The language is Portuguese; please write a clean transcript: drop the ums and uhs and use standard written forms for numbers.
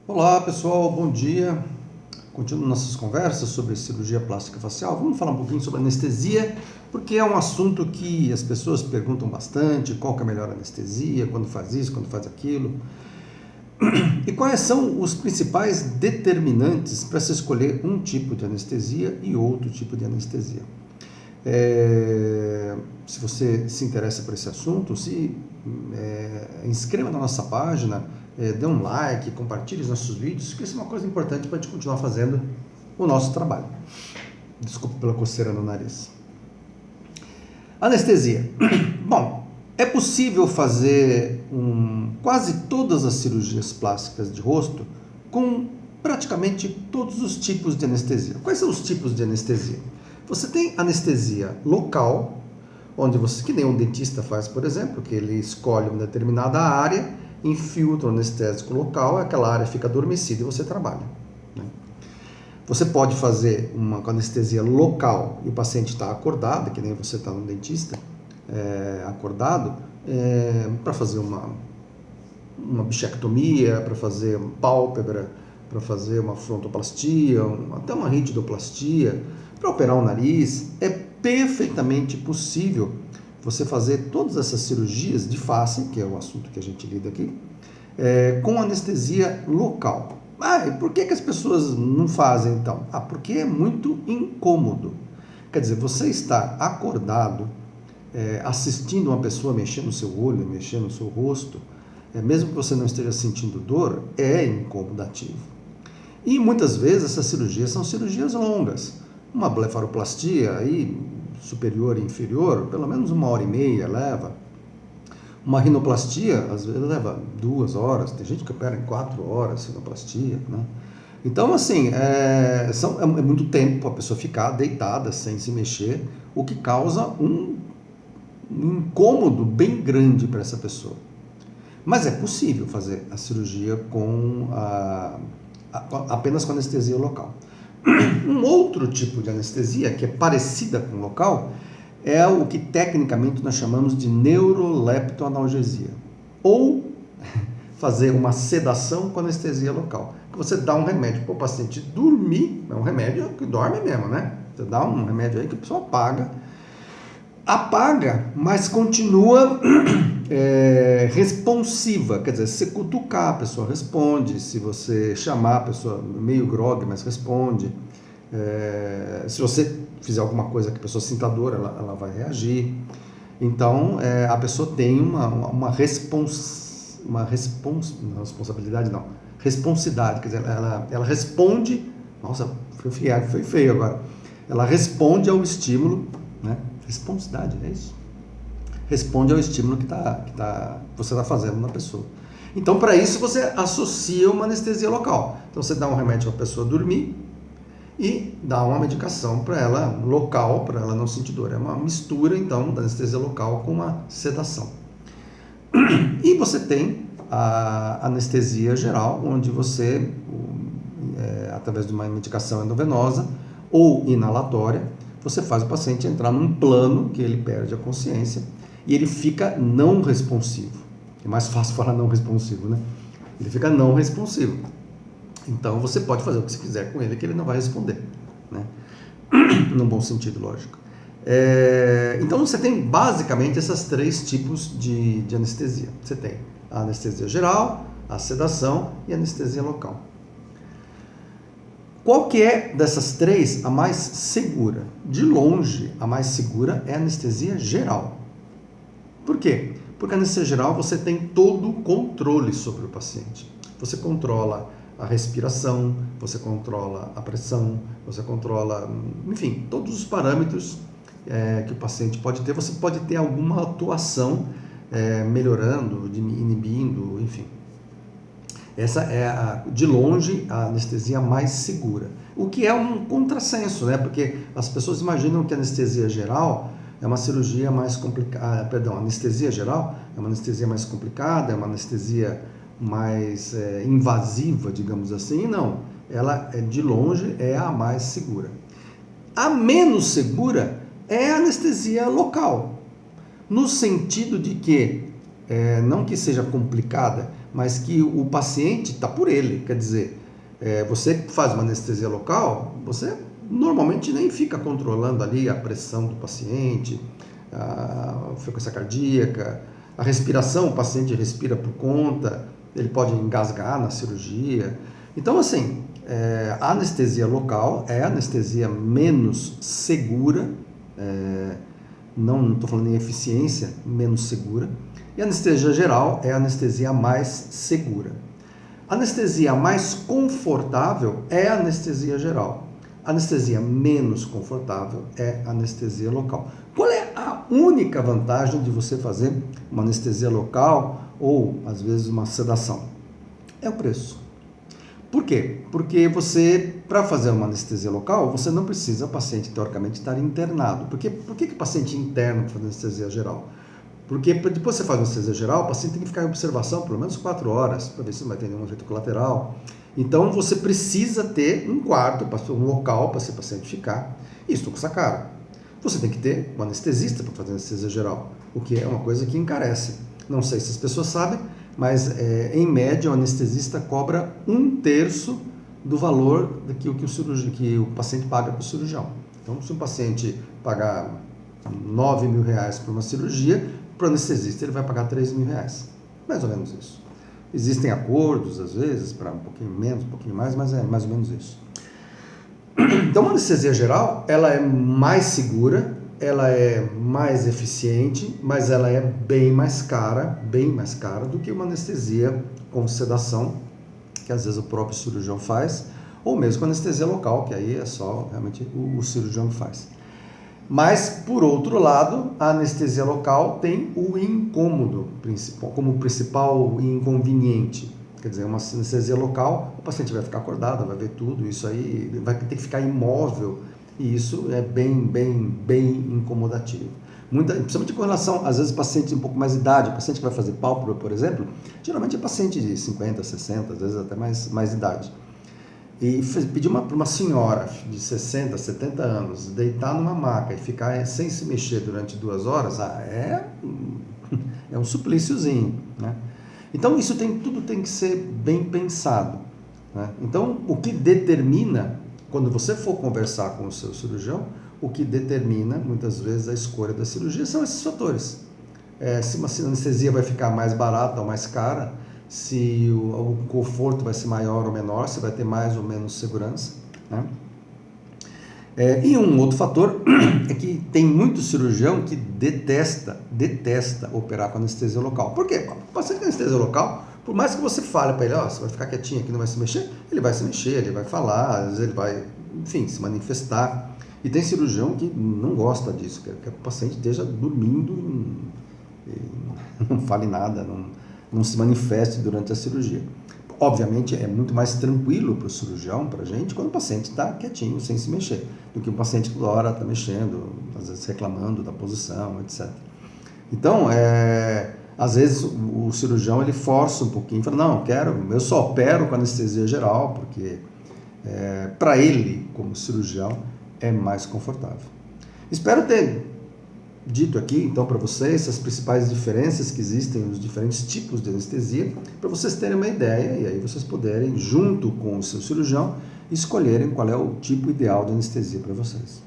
Olá pessoal, bom dia. Continuando nossas conversas sobre cirurgia plástica facial, vamos falar um pouquinho sobre anestesia, porque é um assunto que as pessoas perguntam bastante, qual que é a melhor anestesia, quando faz isso, quando faz aquilo. E quais são os principais determinantes para se escolher um tipo de anestesia e outro tipo de anestesia. Se você se interessa por esse assunto, inscreva na nossa página, dê um like, compartilhe os nossos vídeos, porque isso é uma coisa importante para a gente continuar fazendo o nosso trabalho. Desculpa pela coceira no nariz. Anestesia. Bom, é possível fazer quase todas as cirurgias plásticas de rosto com praticamente todos os tipos de anestesia. Quais são os tipos de anestesia? Você tem anestesia local, onde você, que nem um dentista faz, por exemplo, que ele escolhe uma determinada área, infiltra o anestésico local, aquela área fica adormecida e você trabalha. Né? Você pode fazer uma anestesia local e o paciente está acordado, que nem você está no dentista, acordado, para fazer uma bichectomia, para fazer pálpebra, para fazer uma frontoplastia, até uma ritidoplastia, para operar o nariz. É perfeitamente possível você fazer todas essas cirurgias de face, que é o assunto que a gente lida aqui, com anestesia local. E por que as pessoas não fazem então? Porque é muito incômodo. Quer dizer, você está acordado, assistindo uma pessoa mexer no seu olho, mexer no seu rosto, mesmo que você não esteja sentindo dor, é incomodativo. E muitas vezes essas cirurgias são cirurgias longas. Uma blefaroplastia aí, superior e inferior, pelo menos 1h30 leva. Uma rinoplastia, às vezes leva 2 horas, tem gente que opera em 4 horas rinoplastia, né? Então, assim, é muito tempo a pessoa ficar deitada sem se mexer, o que causa um incômodo bem grande para essa pessoa. Mas é possível fazer a cirurgia apenas com anestesia local. Um outro tipo de anestesia, que é parecida com o local, é o que tecnicamente nós chamamos de neuroleptoanalgesia. Ou fazer uma sedação com anestesia local. Que você dá um remédio para o paciente dormir, é um remédio que dorme mesmo, né? Você dá um remédio aí que a pessoa apaga, mas continua responsiva, quer dizer, se você cutucar, a pessoa responde, se você chamar, a pessoa meio grogue, mas responde, se você fizer alguma coisa que a pessoa sinta dor, ela vai reagir. Então, a pessoa tem uma responsabilidade, não, responsidade, quer dizer, ela responde, nossa, foi feio agora, ela responde ao estímulo, né? Responsidade, é isso? Responde ao estímulo que você está fazendo na pessoa. Então, para isso, você associa uma anestesia local. Então, você dá um remédio para a pessoa dormir e dá uma medicação para ela, local, para ela não sentir dor. É uma mistura, então, da anestesia local com uma sedação. E você tem a anestesia geral, onde você, através de uma medicação endovenosa ou inalatória, você faz o paciente entrar num plano que ele perde a consciência e ele fica não responsivo. É mais fácil falar não responsivo, né? Ele fica não responsivo. Então você pode fazer o que você quiser com ele que ele não vai responder, né? Num bom sentido, lógico. Então você tem basicamente esses 3 tipos de anestesia. Você tem a anestesia geral, a sedação e a anestesia local. Qual que é dessas 3 a mais segura? De longe, a mais segura é a anestesia geral. Por quê? Porque a anestesia geral você tem todo o controle sobre o paciente. Você controla a respiração, você controla a pressão, você controla, enfim, todos os parâmetros que o paciente pode ter. Você pode ter alguma atuação melhorando, inibindo, enfim. Essa é, de longe, a anestesia mais segura. O que é um contrassenso, né? Porque as pessoas imaginam que a anestesia geral é uma cirurgia mais complicada. A anestesia geral é uma anestesia mais complicada, é uma anestesia mais invasiva, digamos assim. E não, ela, de longe, é a mais segura. A menos segura é a anestesia local, no sentido de que, não que seja complicada, mas que o paciente está por ele. Quer dizer, você faz uma anestesia local, você normalmente nem fica controlando ali a pressão do paciente, a frequência cardíaca, a respiração, o paciente respira por conta, ele pode engasgar na cirurgia. Então, assim, a anestesia local é a anestesia menos segura, não estou falando em eficiência, menos segura, e a anestesia geral é a anestesia mais segura. A anestesia mais confortável é a anestesia geral. A anestesia menos confortável é a anestesia local. Qual é a única vantagem de você fazer uma anestesia local ou, às vezes, uma sedação? É o preço. Por quê? Porque você, para fazer uma anestesia local, você não precisa o paciente, teoricamente, estar internado. Por que o paciente interna para fazer anestesia geral? Porque depois que você faz anestesia geral, o paciente tem que ficar em observação por pelo menos 4 horas, para ver se não vai ter nenhum efeito colateral. Então, você precisa ter um quarto, um local para esse paciente ficar. Isso custa caro. Você tem que ter um anestesista para fazer anestesia geral, o que é uma coisa que encarece. Não sei se as pessoas sabem, mas em média o anestesista cobra 1/3 do valor que o paciente paga para o cirurgião. Então, se o paciente pagar R$9.000 por uma cirurgia, para o anestesista ele vai pagar R$3.000. Mais ou menos isso. Existem acordos, às vezes, para um pouquinho menos, um pouquinho mais, mas é mais ou menos isso. Então, a anestesia geral, ela é mais segura, ela é mais eficiente, mas ela é bem mais cara do que uma anestesia com sedação, que às vezes o próprio cirurgião faz, ou mesmo com anestesia local, que aí é só realmente o cirurgião que faz. Mas, por outro lado, a anestesia local tem o incômodo principal, como principal inconveniente. Quer dizer, uma anestesia local, o paciente vai ficar acordado, vai ver tudo, isso aí vai ter que ficar imóvel, e isso é bem incomodativo. Principalmente com relação, às vezes, pacientes de um pouco mais de idade, o paciente que vai fazer pálpebra, por exemplo, geralmente é paciente de 50, 60, às vezes até mais idade. E pedir para uma senhora de 60, 70 anos deitar numa maca e ficar sem se mexer durante 2 horas, é um suplíciozinho, né? Então, tudo tem que ser bem pensado, né? Então, o que determina, quando você for conversar com o seu cirurgião, o que determina, muitas vezes, a escolha da cirurgia são esses fatores. Se uma anestesia vai ficar mais barata ou mais cara, se o conforto vai ser maior ou menor, se vai ter mais ou menos segurança, né? E um outro fator é que tem muito cirurgião que detesta operar com anestesia local. Por quê? O paciente com anestesia local, por mais que você fale para ele, você vai ficar quietinho aqui, não vai se mexer, ele vai se mexer, ele vai falar, às vezes ele vai, enfim, se manifestar. E tem cirurgião que não gosta disso, que o paciente esteja dormindo e não fale nada, não se manifeste durante a cirurgia. Obviamente é muito mais tranquilo para o cirurgião, para a gente, quando o paciente está quietinho, sem se mexer, do que um paciente que toda hora está mexendo, às vezes reclamando da posição, etc. Então, às vezes o cirurgião ele força um pouquinho, fala, não, eu só opero com anestesia geral, porque para ele, como cirurgião, é mais confortável. Espero ter dito aqui, então, para vocês as principais diferenças que existem nos diferentes tipos de anestesia, para vocês terem uma ideia e aí vocês poderem, junto com o seu cirurgião, escolherem qual é o tipo ideal de anestesia para vocês.